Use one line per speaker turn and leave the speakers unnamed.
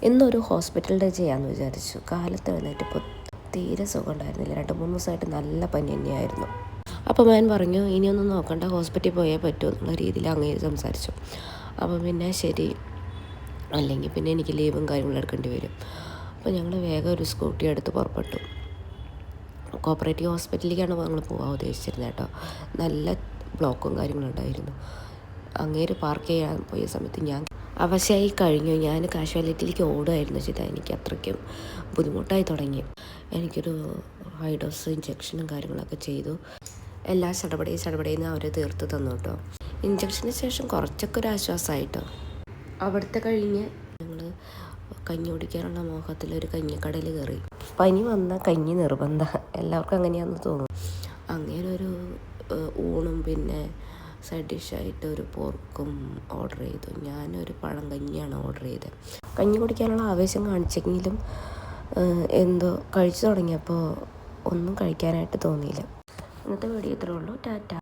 ഇന്നൊരു hospital day ചെയ്യാമെന്ന് വിചാരിച്ചു. കാലത്ത് എഴുന്നേറ്റപ്പോൾ തീരെ സുഖം ഉണ്ടായിരുന്നില്ല. 2-3 ദിവസമായിട്ട് നല്ല പനി തന്നെയായിരുന്നു. അപ്പോൾ ഞാൻ പറഞ്ഞു ഇനിയൊന്നും നോക്കണ്ട, ഹോസ്പിറ്റലിൽ പോയേ പറ്റൂ എന്നുള്ള രീതിയിൽ അങ്ങേര് സംസാരിച്ചു. അപ്പോൾ പിന്നെ ശരി, അല്ലെങ്കിൽ പിന്നെ എനിക്ക് ലീവും കാര്യങ്ങളും എടുക്കേണ്ടി വരും. അപ്പോൾ ഞങ്ങൾ വേഗം ഒരു സ്കൂട്ടി എടുത്ത് പുറപ്പെട്ടു. കോപ്പറേറ്റീവ് ഹോസ്പിറ്റലിലേക്കാണ് ഞങ്ങൾ പോകാൻ ഉദ്ദേശിച്ചിരുന്നത് കേട്ടോ. നല്ല ബ്ലോക്കും കാര്യങ്ങളും ഉണ്ടായിരുന്നു. അങ്ങേര് പാർക്ക് ചെയ്യാൻ പോയ സമയത്ത് ഞാൻ അവശയായി കഴിഞ്ഞു. ഞാൻ കാഷ്വാലിറ്റിയിലേക്ക് ഓടുമായിരുന്നു ചെയ്താൽ എനിക്ക് അത്രയ്ക്കും ബുദ്ധിമുട്ടായി തുടങ്ങി. എനിക്കൊരു ഹൈ ഡോസ് ഇഞ്ചക്ഷനും കാര്യങ്ങളൊക്കെ ചെയ്തു. എല്ലാ ചടപടയെന്ന് അവർ തീർത്ത് തന്നു കേട്ടോ. ഇഞ്ചക്ഷന് ശേഷം കുറച്ചൊക്കെ ഒരു ആശ്വാസമായിട്ടോ. അവിടുത്തെ കഴിഞ്ഞ് ഞങ്ങൾ കഞ്ഞി കുടിക്കാനുള്ള മോഹത്തിലൊരു കഞ്ഞിക്കടയിൽ കയറി. പനി വന്നാൽ കഞ്ഞി നിർബന്ധം, എല്ലാവർക്കും അങ്ങനെയാണെന്ന് തോന്നും. അങ്ങനെ ഒരു ഊണും പിന്നെ സൈഡ് ഡിഷായിട്ട് ഒരു പോർക്കും ഓർഡർ ചെയ്തു. ഞാനൊരു പഴം കഞ്ഞിയാണ് ഓർഡർ ചെയ്തത്. കഞ്ഞി കുടിക്കാനുള്ള ആവേശം കാണിച്ചെങ്കിലും എന്തോ കഴിച്ചു തുടങ്ങിയപ്പോൾ ഒന്നും കഴിക്കാനായിട്ട് തോന്നിയില്ല. ഇന്നത്തെ വീഡിയോ ഇത്രേ ഉള്ളൂ. ടാറ്റ.